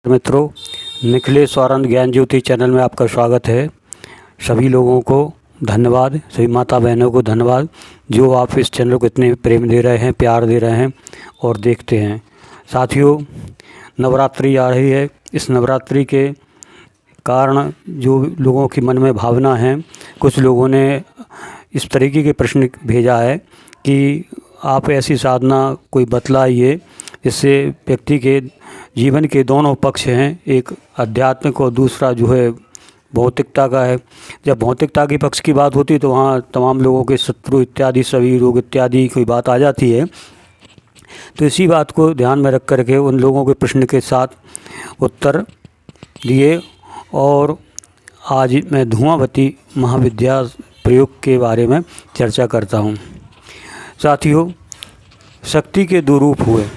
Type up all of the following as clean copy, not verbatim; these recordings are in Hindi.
मित्रों, निखिलेश स्वानंद ज्ञान ज्योति चैनल में आपका स्वागत है। सभी लोगों को धन्यवाद, सभी माता बहनों को धन्यवाद जो आप इस चैनल को इतने प्रेम दे रहे हैं, प्यार दे रहे हैं और देखते हैं। साथियों, नवरात्रि आ रही है। इस नवरात्रि के कारण जो लोगों के मन में भावना है, कुछ लोगों ने इस तरीके के प्रश्न भेजा है कि आप ऐसी साधना कोई बतलाइए जिससे व्यक्ति के जीवन के दोनों पक्ष हैं, एक आध्यात्मिक और दूसरा जो है भौतिकता का है। जब भौतिकता के पक्ष की बात होती है तो वहाँ तमाम लोगों के शत्रु इत्यादि सभी रोग इत्यादि कोई बात आ जाती है। तो इसी बात को ध्यान में रख करके उन लोगों के प्रश्न के साथ उत्तर दिए और आज मैं धूमावती महाविद्या प्रयोग के बारे में चर्चा करता हूँ। साथियों, शक्ति के दो रूप हुए,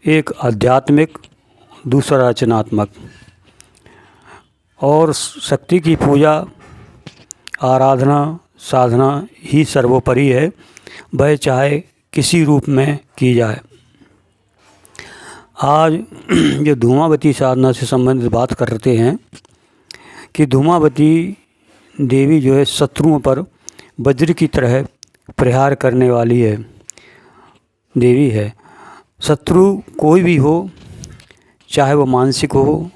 एक आध्यात्मिक, दूसरा रचनात्मक। और शक्ति की पूजा, आराधना, साधना ही सर्वोपरि है, वह चाहे किसी रूप में की जाए। आज जो धूमावती साधना से संबंधित बात करते हैं कि धूमावती देवी जो है शत्रुओं पर वज्र की तरह प्रहार करने वाली है देवी है। शत्रु कोई भी हो, चाहे वो मानसिक हो,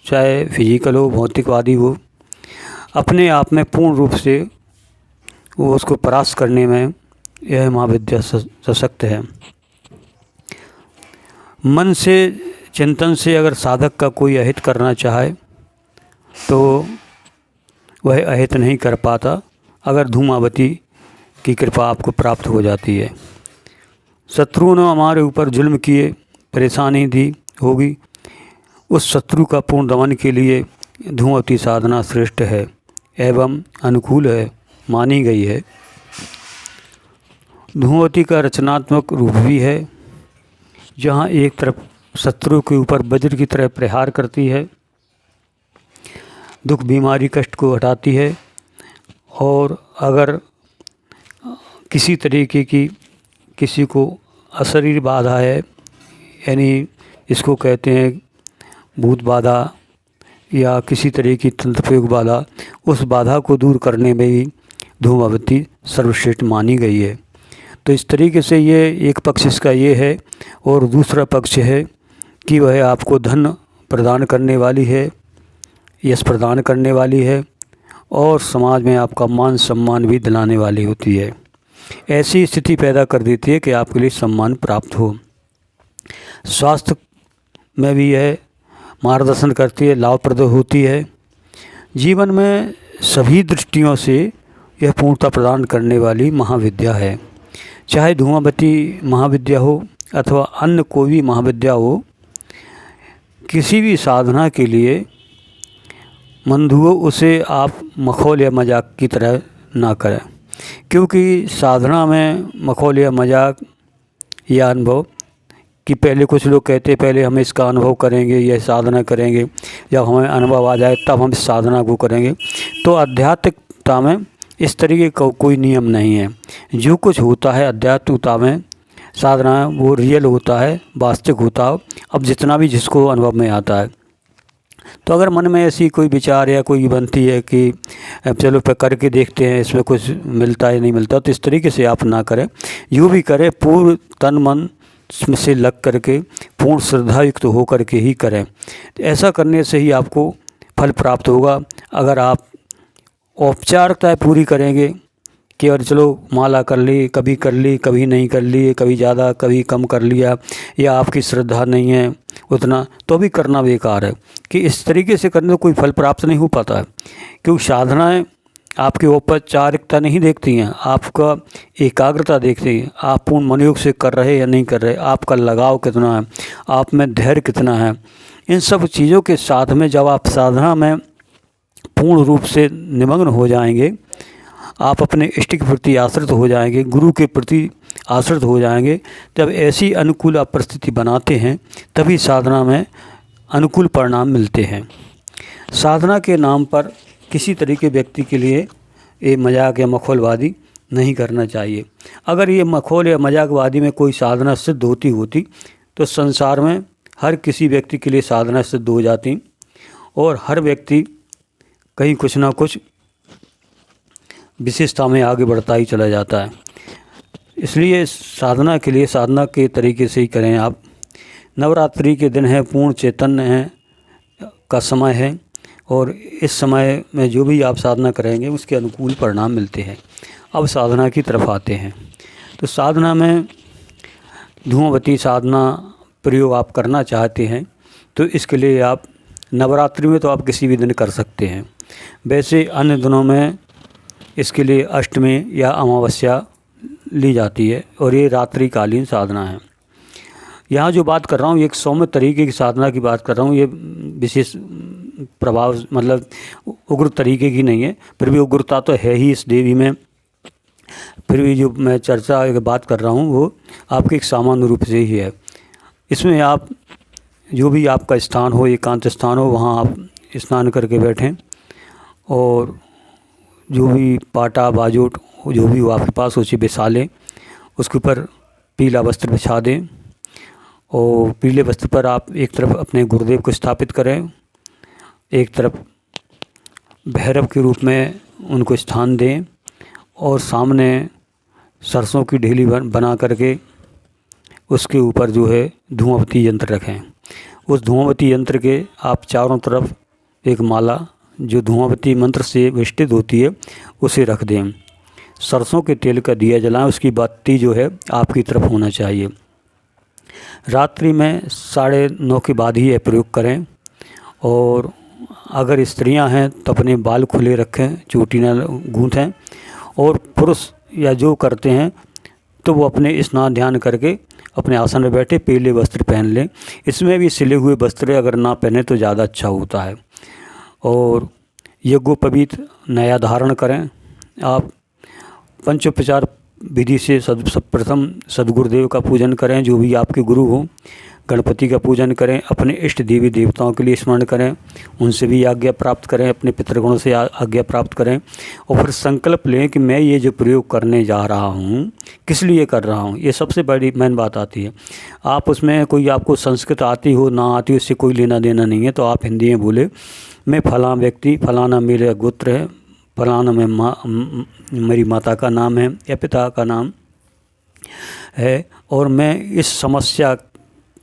चाहे फिजिकल हो, भौतिकवादी हो, अपने आप में पूर्ण रूप से वो उसको परास्त करने में यह महाविद्या सशक्त है। मन से, चिंतन से अगर साधक का कोई अहित करना चाहे तो वह अहित नहीं कर पाता अगर धूमावती की कृपा आपको प्राप्त हो जाती है। शत्रुओं ने हमारे ऊपर जुल्म किए, परेशानी दी होगी, उस शत्रु का पूर्ण दमन के लिए धूमावती साधना श्रेष्ठ है एवं अनुकूल है, मानी गई है। धूमावती का रचनात्मक रूप भी है, जहाँ एक तरफ शत्रु के ऊपर वज्र की तरह प्रहार करती है, दुख बीमारी कष्ट को हटाती है। और अगर किसी तरीके की किसी को अशरीर बाधा है, यानी इसको कहते हैं भूत बाधा या किसी तरह की तंत्र प्रयोग बाधा, उस बाधा को दूर करने में भी धूमावती सर्वश्रेष्ठ मानी गई है। तो इस तरीके से ये एक पक्ष इसका ये है। और दूसरा पक्ष है कि वह आपको धन प्रदान करने वाली है, यश प्रदान करने वाली है और समाज में आपका मान सम्मान भी दिलाने वाली होती है। ऐसी स्थिति पैदा कर देती है कि आपके लिए सम्मान प्राप्त हो। स्वास्थ्य में भी यह मार्गदर्शन करती है, लाभप्रद होती है। जीवन में सभी दृष्टियों से यह पूर्णता प्रदान करने वाली महाविद्या है। चाहे धूमावती महाविद्या हो अथवा अन्य कोई भी महाविद्या हो, किसी भी साधना के लिए बंधुओं उसे आप मखौल या मजाक की तरह ना करें, क्योंकि साधना में मखौल या मजाक या अनुभव कि पहले कुछ लोग कहते हैं पहले हम इसका अनुभव करेंगे, यह साधना करेंगे, जब हमें अनुभव आ जाए तब हम इस साधना को करेंगे। तो आध्यात्मिकता में इस तरीके का कोई नियम नहीं है। जो कुछ होता है आध्यात्मिकता में, साधना वो रियल होता है, वास्तविक होता है, अब जितना भी जिसको अनुभव में आता है। तो अगर मन में ऐसी कोई विचार या कोई बनती है कि चलो पे करके देखते हैं इसमें कुछ मिलता है नहीं मिलता, तो इस तरीके से आप ना करें। जो भी करें पूर्ण तन मन से लग करके, पूर्ण श्रद्धायुक्त हो करके ही करें। ऐसा करने से ही आपको फल प्राप्त होगा। अगर आप औपचारिकताएँ पूरी करेंगे कि और चलो माला कर ली, कभी नहीं कर ली, कभी ज़्यादा कभी कम कर लिया, या आपकी श्रद्धा नहीं है उतना, तो भी करना बेकार है। कि इस तरीके से करने से कोई फल प्राप्त नहीं हो पाता है, क्योंकि साधनाएं आपकी औपचारिकता नहीं देखती हैं, आपका एकाग्रता देखती हैं। आप पूर्ण मनोयोग से कर रहे या नहीं कर रहे, आपका लगाव कितना है, आप में धैर्य कितना है। इन सब चीज़ों के साथ में जब आप साधना में पूर्ण रूप से निमग्न हो जाएंगे, आप अपने इष्ट के प्रति आश्रित हो जाएंगे, गुरु के प्रति आश्रित हो जाएंगे, जब ऐसी अनुकूल आप परिस्थिति बनाते हैं तभी साधना में अनुकूल परिणाम मिलते हैं। साधना के नाम पर किसी तरीके व्यक्ति के लिए ये मजाक या मखौलबाजी नहीं करना चाहिए। अगर ये मखौल या मजाकबाजी में कोई साधना सिद्ध होती तो संसार में हर किसी व्यक्ति के लिए साधना सिद्ध हो जाती और हर व्यक्ति कहीं कुछ ना कुछ विशेषता में आगे बढ़ता ही चला जाता है। इसलिए साधना के लिए साधना के तरीके से ही करें आप। नवरात्रि के दिन है, पूर्ण चैतन्य है का समय है और इस समय में जो भी आप साधना करेंगे उसके अनुकूल परिणाम मिलते हैं। अब साधना की तरफ आते हैं। तो साधना में धूमावती साधना प्रयोग आप करना चाहते हैं तो इसके लिए आप नवरात्रि में तो आप किसी भी दिन कर सकते हैं। वैसे अन्य दिनों में इसके लिए अष्टमी या अमावस्या ली जाती है और ये रात्रिकालीन साधना है। यहाँ जो बात कर रहा हूँ ये एक सौम्य तरीके की साधना की बात कर रहा हूँ। ये विशेष प्रभाव मतलब उग्र तरीके की नहीं है, फिर भी उग्रता तो है ही इस देवी में। फिर भी जो मैं चर्चा बात कर रहा हूँ वो आपके एक सामान्य रूप से ही है। इसमें आप जो भी आपका स्थान हो, एकांत स्थान हो, वहाँ आप स्नान करके बैठें और जो भी पाटा बाजोट जो भी हो आपके पास उसे बिछा लें। उसके ऊपर पीला वस्त्र बिछा दें और पीले वस्त्र पर आप एक तरफ अपने गुरुदेव को स्थापित करें, एक तरफ भैरव के रूप में उनको स्थान दें और सामने सरसों की ढेली बना करके उसके ऊपर जो है धूमावती यंत्र रखें। उस धूमावती यंत्र के आप चारों तरफ एक माला जो धूमावती मंत्र से विष्टित होती है उसे रख दें। सरसों के तेल का दिया जलाएं, उसकी बत्ती जो है आपकी तरफ होना चाहिए। रात्रि में 9:30 के बाद ही यह प्रयोग करें और अगर स्त्रियां हैं तो अपने बाल खुले रखें, चोटी न गूंथें और पुरुष या जो करते हैं तो वो अपने स्नान ध्यान करके अपने आसन में बैठे पीले वस्त्र पहन लें। इसमें भी सिले हुए वस्त्र अगर ना पहने तो ज़्यादा अच्छा होता है। और यज्ञोपवीत नया धारण करें। आप पंचोपचार विधि से प्रथम सदगुरुदेव का पूजन करें, जो भी आपके गुरु हों। गणपति का पूजन करें, अपने इष्ट देवी देवताओं के लिए स्मरण करें, उनसे भी आज्ञा प्राप्त करें, अपने पितृगणों से आज्ञा प्राप्त करें और फिर संकल्प लें कि मैं ये जो प्रयोग करने जा रहा हूँ किस लिए कर रहा हूँ। ये सबसे बड़ी मेन बात आती है। आप उसमें कोई आपको संस्कृत आती हो ना आती हो इससे कोई लेना देना नहीं है। तो आप हिंदी में बोले मैं फलां व्यक्ति, फलाना मेरा गोत्र है, फलाना में मेरी माता का नाम है या पिता का नाम है और मैं इस समस्या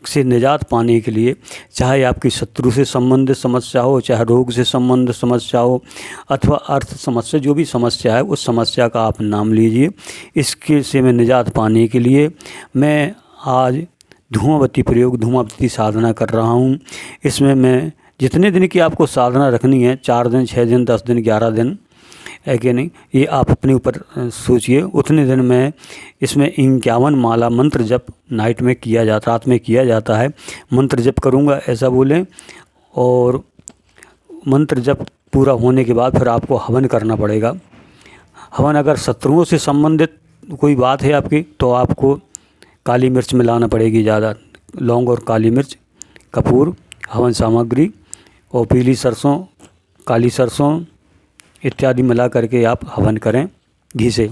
से निजात पाने के लिए, चाहे आपकी शत्रु से संबंधित समस्या हो, चाहे रोग से संबंधित समस्या हो अथवा अर्थ समस्या, जो भी समस्या है उस समस्या का आप नाम लीजिए। इसके से मैं निजात पाने के लिए मैं आज धूमावती प्रयोग, धूमावती साधना कर रहा हूँ। इसमें मैं जितने दिन की आपको साधना रखनी है, 4 दिन, 6 दिन, 10 दिन, 11 दिन है कि नहीं, ये आप अपने ऊपर सोचिए। उतने दिन में इसमें 51 माला मंत्र जप नाइट में किया जाता, रात में किया जाता है। मंत्र जप करूँगा ऐसा बोलें और मंत्र जप पूरा होने के बाद फिर आपको हवन करना पड़ेगा। हवन अगर शत्रुओं से संबंधित कोई बात है आपकी तो आपको काली मिर्च मिलाना पड़ेगी ज़्यादा, लौंग और काली मिर्च, कपूर, हवन सामग्री और पीली सरसों, काली सरसों इत्यादि मिला करके आप हवन करें घी से।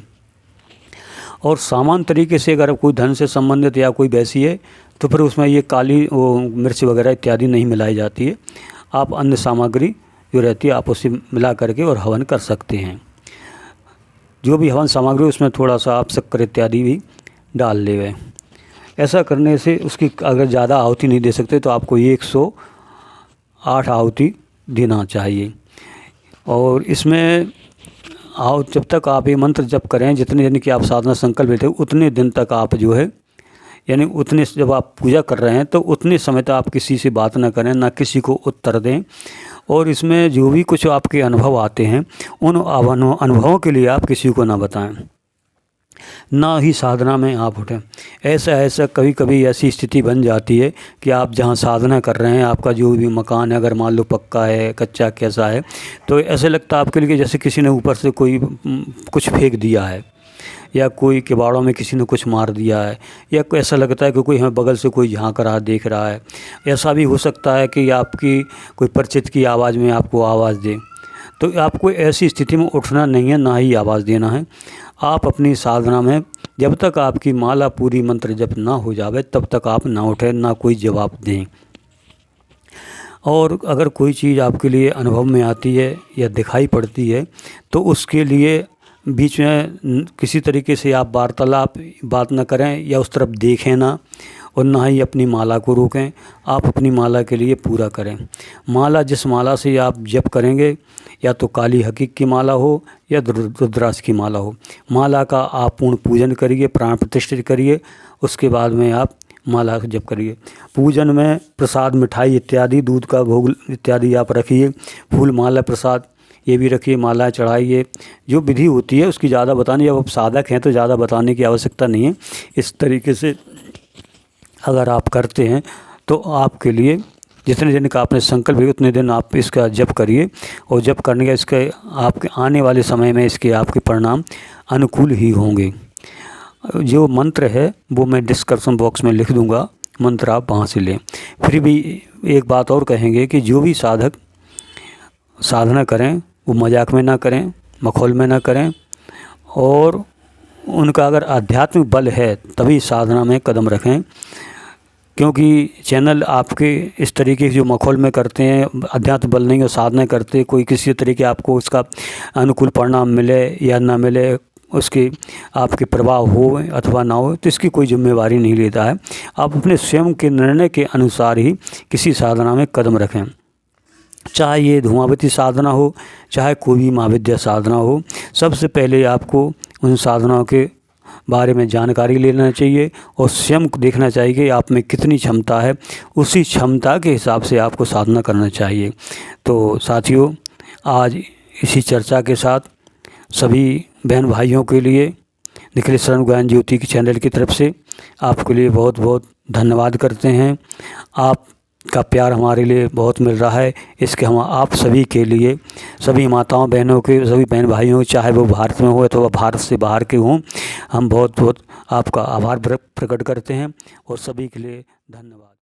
और सामान्य तरीके से अगर कोई धन से संबंधित या कोई वैसी है तो फिर उसमें ये काली मिर्च वगैरह इत्यादि नहीं मिलाई जाती है। आप अन्य सामग्री जो रहती है आप उसे मिला करके और हवन कर सकते हैं। जो भी हवन सामग्री उसमें थोड़ा सा आप शक्कर इत्यादि भी डाल लें। ऐसा करने से उसकी अगर ज़्यादा आहुति नहीं दे सकते तो आपको 108 आहुति देना चाहिए। और इसमें जब तक आप ये मंत्र जप करें, जितने दिन की आप साधना संकल्प लेते हो उतने दिन तक आप जो है, यानी उतने जब आप पूजा कर रहे हैं तो उतने समय तक आप किसी से बात ना करें, ना किसी को उत्तर दें। और इसमें जो भी कुछ आपके अनुभव आते हैं उन अनुभवों के लिए आप किसी को ना बताएं, ना ही साधना में आप उठें। ऐसा कभी कभी ऐसी स्थिति बन जाती है कि आप जहाँ साधना कर रहे हैं, आपका जो भी मकान है अगर मान लो पक्का है, कच्चा कैसा है, तो ऐसे लगता है आपके लिए जैसे किसी ने ऊपर से कोई कुछ फेंक दिया है या कोई किवाड़ों में किसी ने कुछ मार दिया है, या ऐसा लगता है कि कोई हमें बगल से कोई झांक रहा देख रहा है। ऐसा भी हो सकता है कि आपकी कोई परिचित की आवाज़ में आपको आवाज़ दे। तो आपको ऐसी स्थिति में उठना नहीं है, ना ही आवाज़ देना है। आप अपनी साधना में जब तक आपकी माला पूरी मंत्र जप ना हो जावे तब तक आप ना उठें, ना कोई जवाब दें। और अगर कोई चीज़ आपके लिए अनुभव में आती है या दिखाई पड़ती है तो उसके लिए बीच में किसी तरीके से आप बात न करें या उस तरफ देखें ना, और ना ही अपनी माला को रोकें। आप अपनी माला के लिए पूरा करें। माला जिस माला से आप जप करेंगे, या तो काली हकीक की माला हो या रुद्राक्ष की माला हो, माला का आप पूर्ण पूजन करिए, प्राण प्रतिष्ठित करिए। उसके बाद में आप माला जप करिए। पूजन में प्रसाद, मिठाई इत्यादि, दूध का भोग इत्यादि आप रखिए। फूल, माला, प्रसाद ये भी रखिए, मालाएं चढ़ाइए। जो विधि होती है उसकी ज़्यादा बताने, जब आप साधक हैं तो ज़्यादा बताने की आवश्यकता नहीं है। इस तरीके से अगर आप करते हैं तो आपके लिए जितने दिन का आपने संकल्प है उतने दिन आप इसका जप करिए, और जप करने का इसके आपके आने वाले समय में इसके आपके परिणाम अनुकूल ही होंगे। जो मंत्र है वो मैं डिस्क्रिप्शन बॉक्स में लिख दूंगा, मंत्र आप वहाँ से लें। फिर भी एक बात और कहेंगे कि जो भी साधक साधना करें वो मजाक में ना करें, मखौल में ना करें, और उनका अगर आध्यात्मिक बल है तभी साधना में कदम रखें। क्योंकि चैनल आपके इस तरीके से जो मखौल में करते हैं, अध्यात्म बल नहीं और साधना करते, कोई किसी तरीके आपको उसका अनुकूल परिणाम मिले या ना मिले, उसके आपके प्रभाव हो अथवा ना हो, तो इसकी कोई जिम्मेवारी नहीं लेता है। आप अपने स्वयं के निर्णय के अनुसार ही किसी साधना में कदम रखें, चाहे ये धूमावती साधना हो, चाहे कोई भी महाविद्या साधना हो। सबसे पहले आपको उन साधनाओं के बारे में जानकारी लेना चाहिए और स्वयं को देखना चाहिए कि आप में कितनी क्षमता है। उसी क्षमता के हिसाब से आपको साधना करना चाहिए। तो साथियों, आज इसी चर्चा के साथ सभी बहन भाइयों के लिए निखिल शरण ज्ञान ज्योति की चैनल की तरफ से आपके लिए बहुत बहुत धन्यवाद करते हैं। आपका प्यार हमारे लिए बहुत मिल रहा है, इसके हम आप सभी के लिए, सभी माताओं बहनों के, सभी बहन भाइयों, चाहे वो भारत में हो अथवा भारत से बाहर के हों, हम बहुत बहुत आपका आभार प्रकट करते हैं और सभी के लिए धन्यवाद।